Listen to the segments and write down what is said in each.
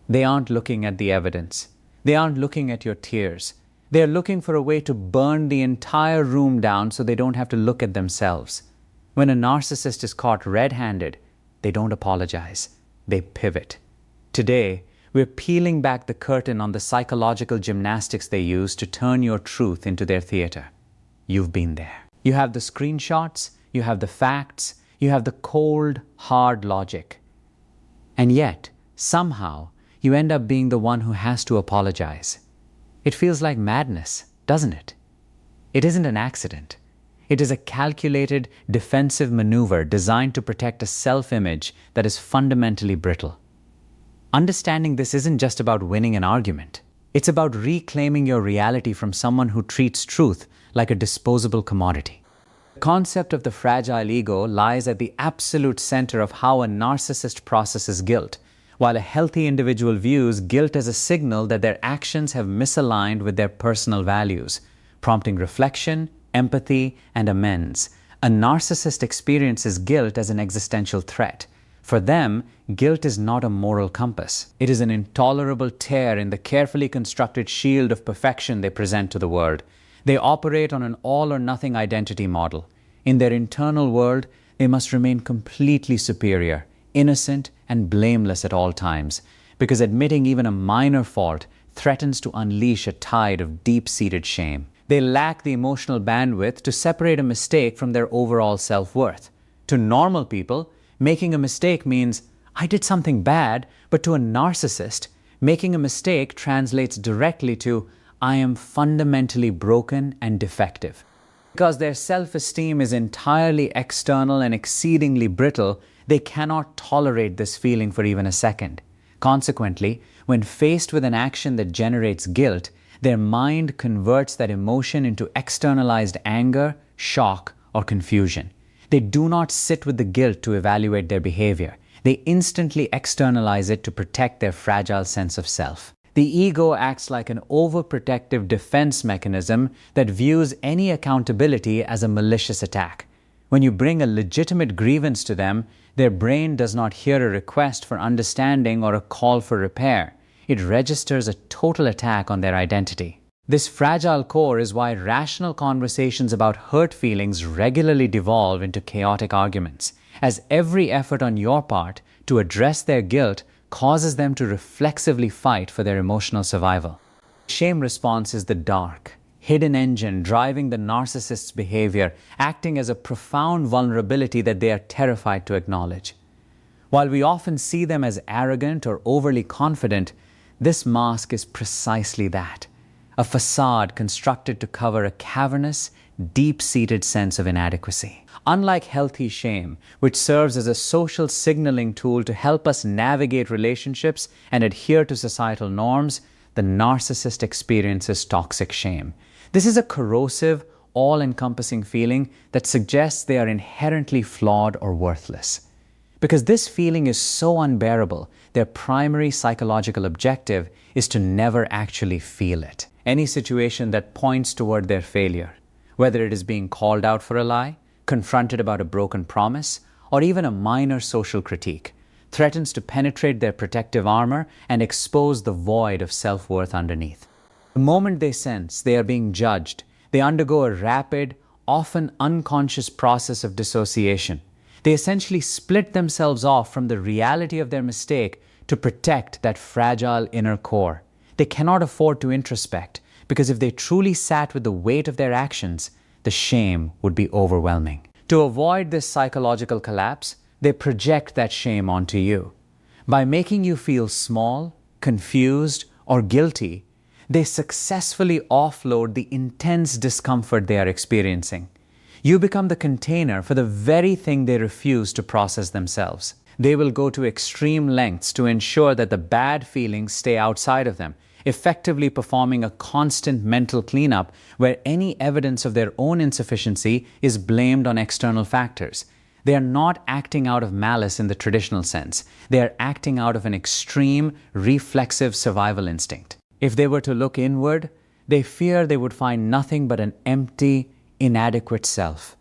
They aren't looking at the evidence. They aren't looking at your tears. They're looking for a way to burn the entire room down so they don't have to look at themselves. When a narcissist is caught red-handed, they don't apologize. They pivot. Today, we're peeling back the curtain on the psychological gymnastics they use to turn your truth into their theater. You've been there. You have the screenshots, you have the facts, you have the cold, hard logic. And yet, somehow, you end up being the one who has to apologize. It feels like madness, doesn't it? It isn't an accident. It is a calculated, defensive maneuver designed to protect a self-image that is fundamentally brittle. Understanding this isn't just about winning an argument. It's about reclaiming your reality from someone who treats truth like a disposable commodity. The concept of the fragile ego lies at the absolute center of how a narcissist processes guilt, while a healthy individual views guilt as a signal that their actions have misaligned with their personal values, prompting reflection, empathy, and amends. A narcissist experiences guilt as an existential threat. For them, guilt is not a moral compass. It is an intolerable tear in the carefully constructed shield of perfection they present to the world. They operate on an all-or-nothing identity model. In their internal world, they must remain completely superior, innocent, and blameless at all times, because admitting even a minor fault threatens to unleash a tide of deep-seated shame. They lack the emotional bandwidth to separate a mistake from their overall self-worth. To normal people, making a mistake means, I did something bad, but to a narcissist, making a mistake translates directly to, I am fundamentally broken and defective. Because their self-esteem is entirely external and exceedingly brittle, they cannot tolerate this feeling for even a second. Consequently, when faced with an action that generates guilt, their mind converts that emotion into externalized anger, shock, or confusion. They do not sit with the guilt to evaluate their behavior. They instantly externalize it to protect their fragile sense of self. The ego acts like an overprotective defense mechanism that views any accountability as a malicious attack. When you bring a legitimate grievance to them, their brain does not hear a request for understanding or a call for repair. It registers a total attack on their identity. This fragile core is why rational conversations about hurt feelings regularly devolve into chaotic arguments, as every effort on your part to address their guilt causes them to reflexively fight for their emotional survival. Shame response is the dark, hidden engine driving the narcissist's behavior, acting as a profound vulnerability that they are terrified to acknowledge. While we often see them as arrogant or overly confident, this mask is precisely that, a facade constructed to cover a cavernous, deep-seated sense of inadequacy. Unlike healthy shame, which serves as a social signaling tool to help us navigate relationships and adhere to societal norms, the narcissist experiences toxic shame. This is a corrosive, all-encompassing feeling that suggests they are inherently flawed or worthless. Because this feeling is so unbearable, their primary psychological objective is to never actually feel it. Any situation that points toward their failure, whether it is being called out for a lie, confronted about a broken promise, or even a minor social critique, threatens to penetrate their protective armor and expose the void of self-worth underneath. The moment they sense they are being judged, they undergo a rapid, often unconscious process of dissociation. They essentially split themselves off from the reality of their mistake to protect that fragile inner core. They cannot afford to introspect, because if they truly sat with the weight of their actions, the shame would be overwhelming. To avoid this psychological collapse, they project that shame onto you. By making you feel small, confused, or guilty, they successfully offload the intense discomfort they are experiencing. You become the container for the very thing they refuse to process themselves. They will go to extreme lengths to ensure that the bad feelings stay outside of them, effectively performing a constant mental cleanup where any evidence of their own insufficiency is blamed on external factors. They are not acting out of malice in the traditional sense. They are acting out of an extreme, reflexive survival instinct. If they were to look inward, they fear they would find nothing but an empty, inadequate self.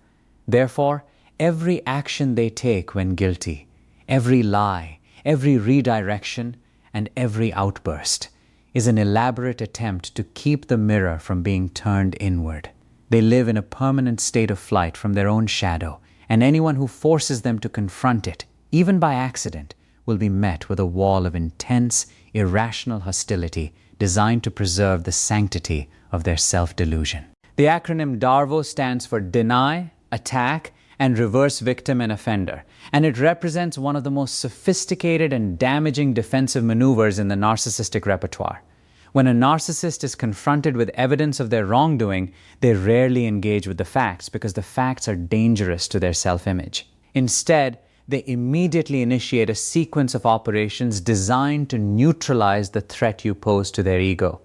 Therefore, every action they take when guilty, every lie, every redirection, and every outburst is an elaborate attempt to keep the mirror from being turned inward. They live in a permanent state of flight from their own shadow, and anyone who forces them to confront it, even by accident, will be met with a wall of intense, irrational hostility designed to preserve the sanctity of their self-delusion. The acronym DARVO stands for Deny, Attack, and Reverse Victim and Offender, and it represents one of the most sophisticated and damaging defensive maneuvers in the narcissistic repertoire. When a narcissist is confronted with evidence of their wrongdoing, they rarely engage with the facts because the facts are dangerous to their self-image. Instead, they immediately initiate a sequence of operations designed to neutralize the threat you pose to their ego.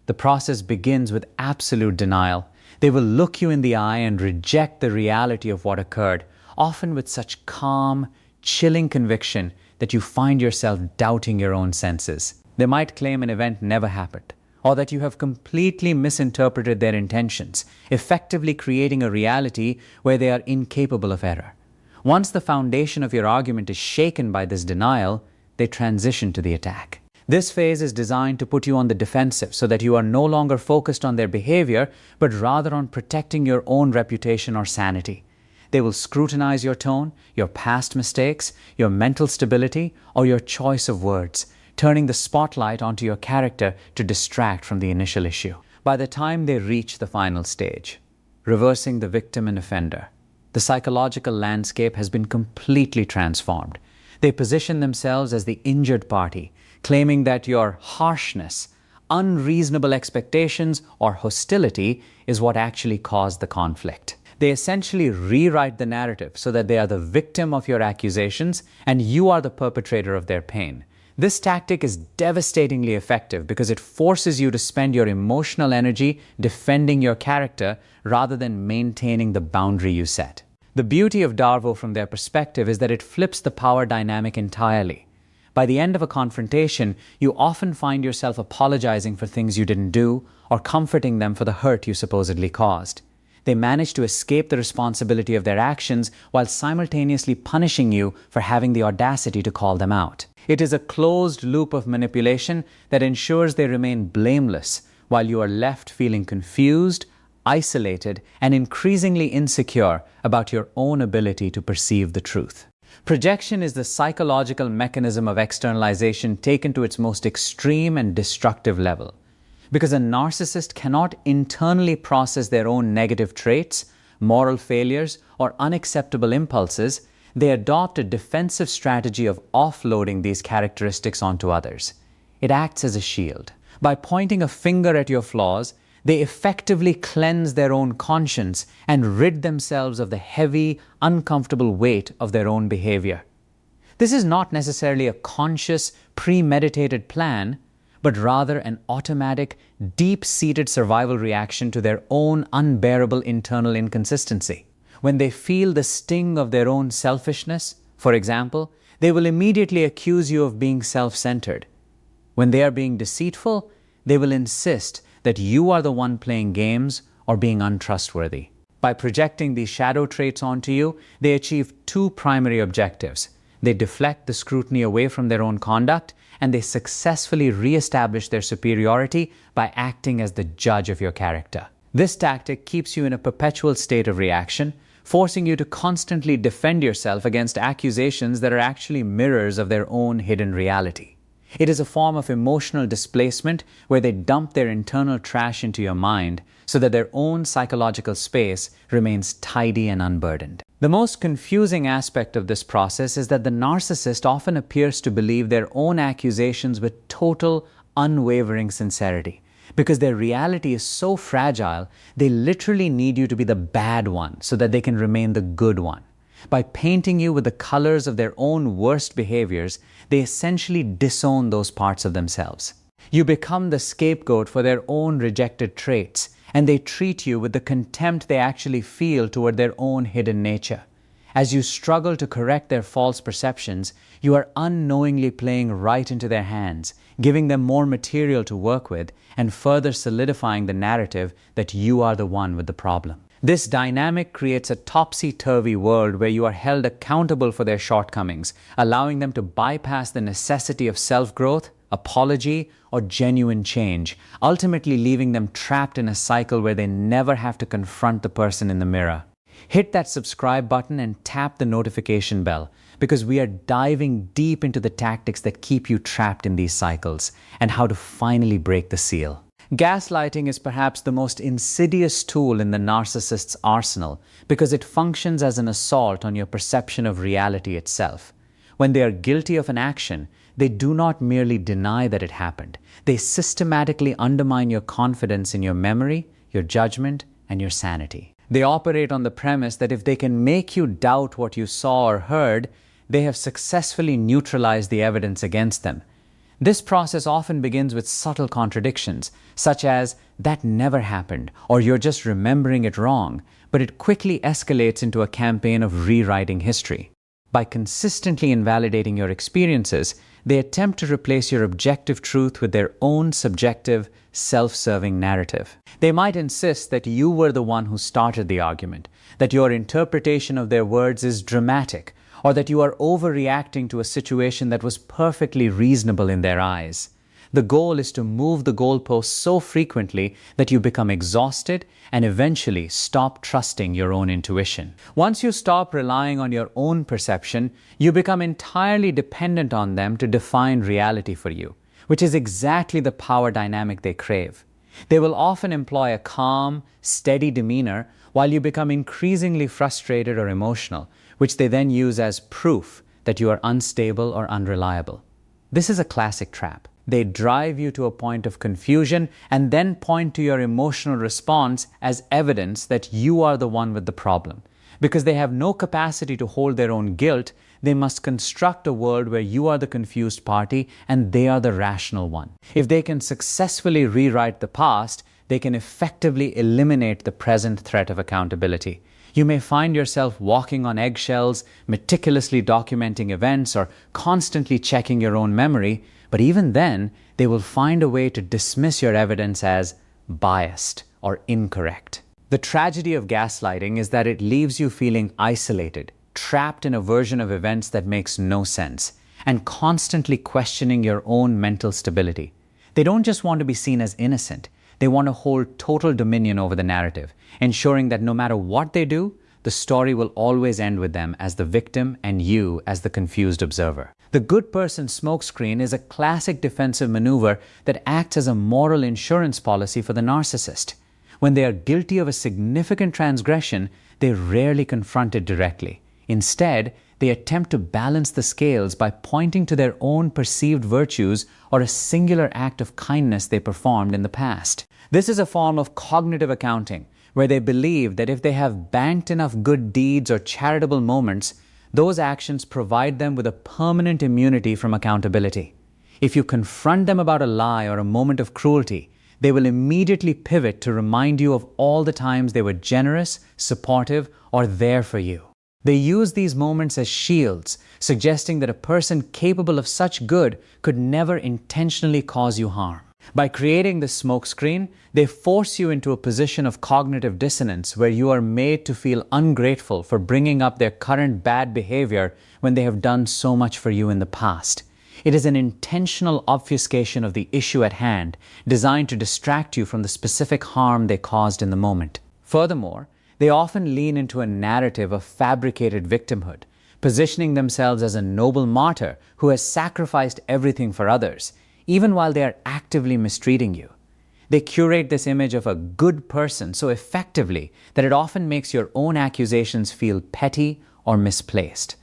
The process begins with absolute denial. They will look you in the eye and reject the reality of what occurred, often with such calm, chilling conviction that you find yourself doubting your own senses. They might claim an event never happened, or that you have completely misinterpreted their intentions, effectively creating a reality where they are incapable of error. Once the foundation of your argument is shaken by this denial, they transition to the attack. This phase is designed to put you on the defensive so that you are no longer focused on their behavior, but rather on protecting your own reputation or sanity. They will scrutinize your tone, your past mistakes, your mental stability, or your choice of words, turning the spotlight onto your character to distract from the initial issue. By the time they reach the final stage, reversing the victim and offender, the psychological landscape has been completely transformed. They position themselves as the injured party, claiming that your harshness, unreasonable expectations, or hostility is what actually caused the conflict. They essentially rewrite the narrative so that they are the victim of your accusations and you are the perpetrator of their pain. This tactic is devastatingly effective because it forces you to spend your emotional energy defending your character rather than maintaining the boundary you set. The beauty of DARVO from their perspective is that it flips the power dynamic entirely. By the end of a confrontation, you often find yourself apologizing for things you didn't do or comforting them for the hurt you supposedly caused. They manage to escape the responsibility of their actions while simultaneously punishing you for having the audacity to call them out. It is a closed loop of manipulation that ensures they remain blameless while you are left feeling confused, isolated, and increasingly insecure about your own ability to perceive the truth. Projection is the psychological mechanism of externalization taken to its most extreme and destructive level. Because a narcissist cannot internally process their own negative traits, moral failures, or unacceptable impulses, they adopt a defensive strategy of offloading these characteristics onto others. It acts as a shield. By pointing a finger at your flaws, they effectively cleanse their own conscience and rid themselves of the heavy, uncomfortable weight of their own behavior. This is not necessarily a conscious, premeditated plan, but rather an automatic, deep-seated survival reaction to their own unbearable internal inconsistency. When they feel the sting of their own selfishness, for example, they will immediately accuse you of being self-centered. When they are being deceitful, they will insist that you are the one playing games or being untrustworthy. By projecting these shadow traits onto you, they achieve two primary objectives. They deflect the scrutiny away from their own conduct, and they successfully re-establish their superiority by acting as the judge of your character. This tactic keeps you in a perpetual state of reaction, forcing you to constantly defend yourself against accusations that are actually mirrors of their own hidden reality. It is a form of emotional displacement where they dump their internal trash into your mind so that their own psychological space remains tidy and unburdened. The most confusing aspect of this process is that the narcissist often appears to believe their own accusations with total, unwavering sincerity. Because their reality is so fragile, they literally need you to be the bad one so that they can remain the good one. By painting you with the colors of their own worst behaviors, they essentially disown those parts of themselves. You become the scapegoat for their own rejected traits, and they treat you with the contempt they actually feel toward their own hidden nature. As you struggle to correct their false perceptions, you are unknowingly playing right into their hands, giving them more material to work with, and further solidifying the narrative that you are the one with the problem. This dynamic creates a topsy-turvy world where you are held accountable for their shortcomings, allowing them to bypass the necessity of self-growth apology, or genuine change, ultimately leaving them trapped in a cycle where they never have to confront the person in the mirror. Hit that subscribe button and tap the notification bell, because we are diving deep into the tactics that keep you trapped in these cycles and how to finally break the seal. Gaslighting is perhaps the most insidious tool in the narcissist's arsenal because it functions as an assault on your perception of reality itself. When they are guilty of an action, they do not merely deny that it happened. They systematically undermine your confidence in your memory, your judgment, and your sanity. They operate on the premise that if they can make you doubt what you saw or heard, they have successfully neutralized the evidence against them. This process often begins with subtle contradictions, such as, "that never happened," or "you're just remembering it wrong," but it quickly escalates into a campaign of rewriting history. By consistently invalidating your experiences, they attempt to replace your objective truth with their own subjective, self-serving narrative. They might insist that you were the one who started the argument, that your interpretation of their words is dramatic, or that you are overreacting to a situation that was perfectly reasonable in their eyes. The goal is to move the goalposts so frequently that you become exhausted and eventually stop trusting your own intuition. Once you stop relying on your own perception, you become entirely dependent on them to define reality for you, which is exactly the power dynamic they crave. They will often employ a calm, steady demeanor while you become increasingly frustrated or emotional, which they then use as proof that you are unstable or unreliable. This is a classic trap. They drive you to a point of confusion and then point to your emotional response as evidence that you are the one with the problem. Because they have no capacity to hold their own guilt, they must construct a world where you are the confused party and they are the rational one. If they can successfully rewrite the past, they can effectively eliminate the present threat of accountability. You may find yourself walking on eggshells, meticulously documenting events, or constantly checking your own memory, but even then, they will find a way to dismiss your evidence as biased or incorrect. The tragedy of gaslighting is that it leaves you feeling isolated, trapped in a version of events that makes no sense, and constantly questioning your own mental stability. They don't just want to be seen as innocent. They want to hold total dominion over the narrative, ensuring that no matter what they do, the story will always end with them as the victim and you as the confused observer. The good person smokescreen is a classic defensive maneuver that acts as a moral insurance policy for the narcissist. When they are guilty of a significant transgression, they rarely confront it directly. Instead, they attempt to balance the scales by pointing to their own perceived virtues or a singular act of kindness they performed in the past. This is a form of cognitive accounting, where they believe that if they have banked enough good deeds or charitable moments, those actions provide them with a permanent immunity from accountability. If you confront them about a lie or a moment of cruelty, they will immediately pivot to remind you of all the times they were generous, supportive, or there for you. They use these moments as shields, suggesting that a person capable of such good could never intentionally cause you harm. By creating this smokescreen, they force you into a position of cognitive dissonance where you are made to feel ungrateful for bringing up their current bad behavior when they have done so much for you in the past. It is an intentional obfuscation of the issue at hand, designed to distract you from the specific harm they caused in the moment. Furthermore, they often lean into a narrative of fabricated victimhood, positioning themselves as a noble martyr who has sacrificed everything for others, even while they are actively mistreating you. They curate this image of a good person so effectively that it often makes your own accusations feel petty or misplaced.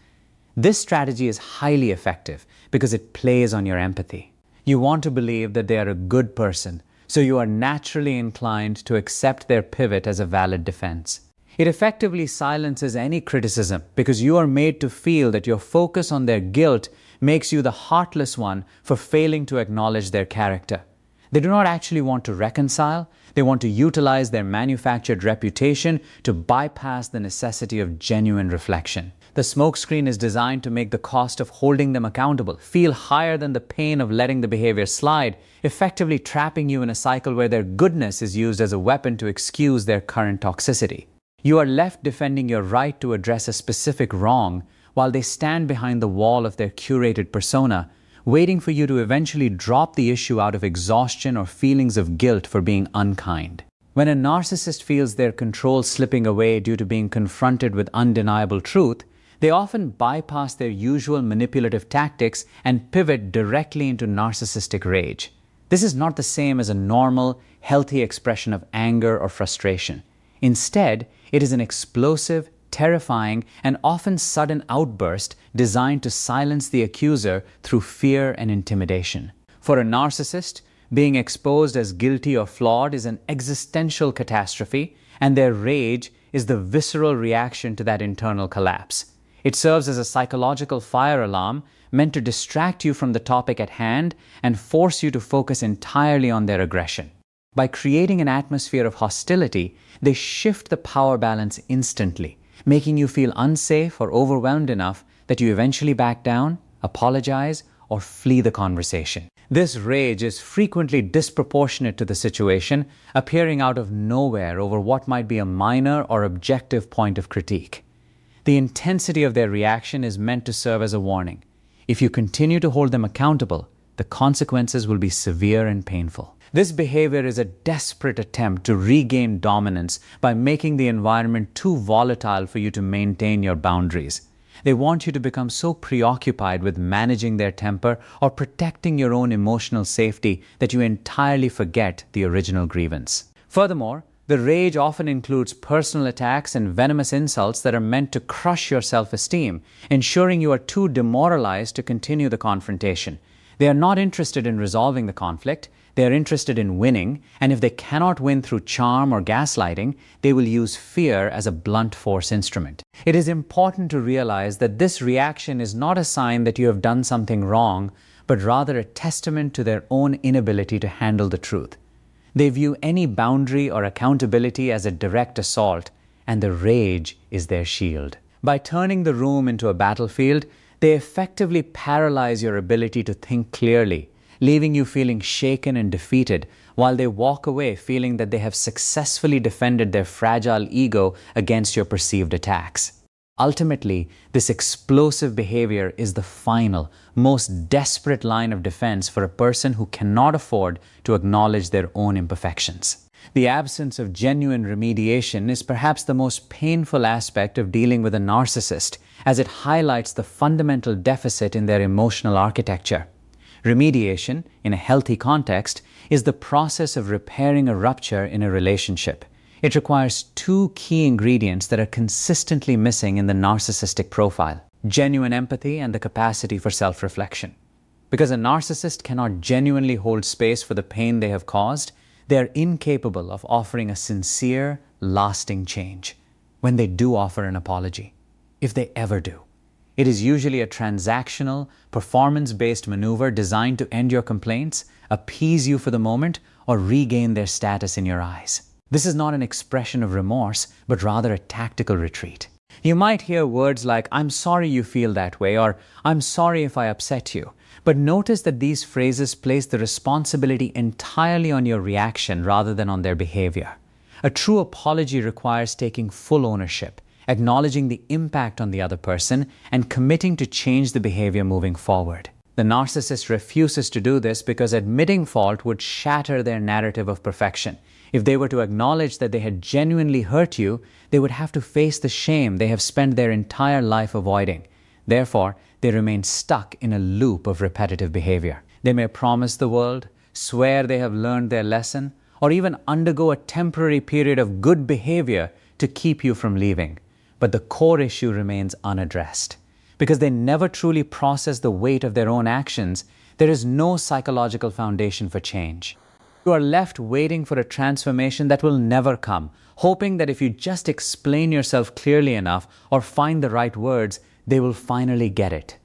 This strategy is highly effective because it plays on your empathy. You want to believe that they are a good person, so you are naturally inclined to accept their pivot as a valid defense. It effectively silences any criticism because you are made to feel that your focus on their guilt makes you the heartless one for failing to acknowledge their character. They do not actually want to reconcile. They want to utilize their manufactured reputation to bypass the necessity of genuine reflection. The smokescreen is designed to make the cost of holding them accountable feel higher than the pain of letting the behavior slide, effectively trapping you in a cycle where their goodness is used as a weapon to excuse their current toxicity. You are left defending your right to address a specific wrong while they stand behind the wall of their curated persona, waiting for you to eventually drop the issue out of exhaustion or feelings of guilt for being unkind. When a narcissist feels their control slipping away due to being confronted with undeniable truth, they often bypass their usual manipulative tactics and pivot directly into narcissistic rage. This is not the same as a normal, healthy expression of anger or frustration. Instead, it is an explosive, terrifying, and often sudden outburst designed to silence the accuser through fear and intimidation. For a narcissist, being exposed as guilty or flawed is an existential catastrophe, and their rage is the visceral reaction to that internal collapse. It serves as a psychological fire alarm meant to distract you from the topic at hand and force you to focus entirely on their aggression. By creating an atmosphere of hostility, they shift the power balance instantly, making you feel unsafe or overwhelmed enough that you eventually back down, apologize, or flee the conversation. This rage is frequently disproportionate to the situation, appearing out of nowhere over what might be a minor or objective point of critique. The intensity of their reaction is meant to serve as a warning. If you continue to hold them accountable, the consequences will be severe and painful. This behavior is a desperate attempt to regain dominance by making the environment too volatile for you to maintain your boundaries. They want you to become so preoccupied with managing their temper or protecting your own emotional safety that you entirely forget the original grievance. Furthermore, the rage often includes personal attacks and venomous insults that are meant to crush your self-esteem, ensuring you are too demoralized to continue the confrontation. They are not interested in resolving the conflict. They are interested in winning, and if they cannot win through charm or gaslighting, they will use fear as a blunt force instrument. It is important to realize that this reaction is not a sign that you have done something wrong, but rather a testament to their own inability to handle the truth. They view any boundary or accountability as a direct assault, and the rage is their shield. By turning the room into a battlefield, they effectively paralyze your ability to think clearly, leaving you feeling shaken and defeated, while they walk away feeling that they have successfully defended their fragile ego against your perceived attacks. Ultimately, this explosive behavior is the final, most desperate line of defense for a person who cannot afford to acknowledge their own imperfections. The absence of genuine remediation is perhaps the most painful aspect of dealing with a narcissist, as it highlights the fundamental deficit in their emotional architecture. Remediation, in a healthy context, is the process of repairing a rupture in a relationship. It requires two key ingredients that are consistently missing in the narcissistic profile: genuine empathy and the capacity for self-reflection. Because a narcissist cannot genuinely hold space for the pain they have caused, they are incapable of offering a sincere, lasting change. When they do offer an apology, if they ever do, it is usually a transactional, performance-based maneuver designed to end your complaints, appease you for the moment, or regain their status in your eyes. This is not an expression of remorse, but rather a tactical retreat. You might hear words like, "I'm sorry you feel that way," or "I'm sorry if I upset you." But notice that these phrases place the responsibility entirely on your reaction rather than on their behavior. A true apology requires taking full ownership, acknowledging the impact on the other person, and committing to change the behavior moving forward. The narcissist refuses to do this because admitting fault would shatter their narrative of perfection. If they were to acknowledge that they had genuinely hurt you, they would have to face the shame they have spent their entire life avoiding. Therefore, they remain stuck in a loop of repetitive behavior. They may promise the world, swear they have learned their lesson, or even undergo a temporary period of good behavior to keep you from leaving. But the core issue remains unaddressed. Because they never truly process the weight of their own actions, there is no psychological foundation for change. You are left waiting for a transformation that will never come, hoping that if you just explain yourself clearly enough or find the right words, they will finally get it.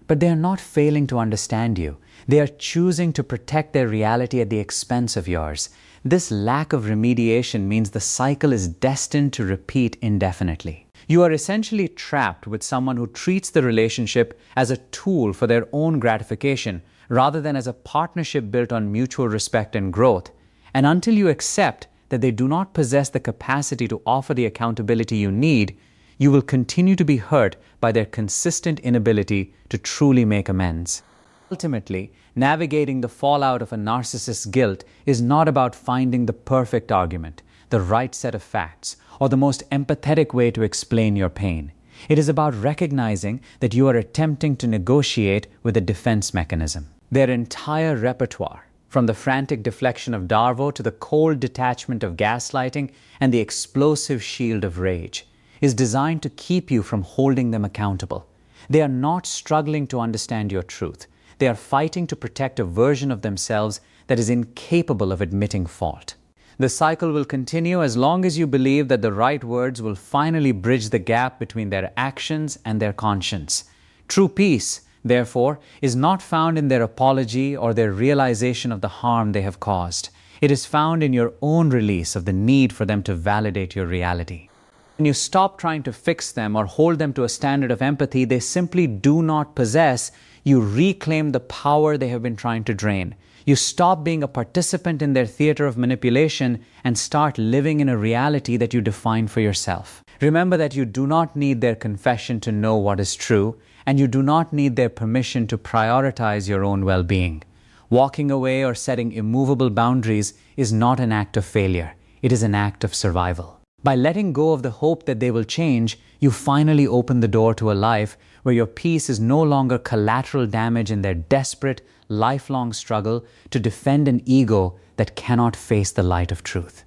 But they are not failing to understand you. They are choosing to protect their reality at the expense of yours. This lack of remediation means the cycle is destined to repeat indefinitely. You are essentially trapped with someone who treats the relationship as a tool for their own gratification rather than as a partnership built on mutual respect and growth. And until you accept that they do not possess the capacity to offer the accountability you need, you will continue to be hurt by their consistent inability to truly make amends. Ultimately, navigating the fallout of a narcissist's guilt is not about finding the perfect argument, the right set of facts, or the most empathetic way to explain your pain. It is about recognizing that you are attempting to negotiate with a defense mechanism. Their entire repertoire, from the frantic deflection of Darvo to the cold detachment of gaslighting and the explosive shield of rage, is designed to keep you from holding them accountable. They are not struggling to understand your truth. They are fighting to protect a version of themselves that is incapable of admitting fault. The cycle will continue as long as you believe that the right words will finally bridge the gap between their actions and their conscience. True peace, therefore, is not found in their apology or their realization of the harm they have caused. It is found in your own release of the need for them to validate your reality. When you stop trying to fix them or hold them to a standard of empathy they simply do not possess, you reclaim the power they have been trying to drain. You stop being a participant in their theater of manipulation and start living in a reality that you define for yourself. Remember that you do not need their confession to know what is true, and you do not need their permission to prioritize your own well-being. Walking away or setting immovable boundaries is not an act of failure. It is an act of survival. By letting go of the hope that they will change, you finally open the door to a life where your peace is no longer collateral damage in their desperate, lifelong struggle to defend an ego that cannot face the light of truth.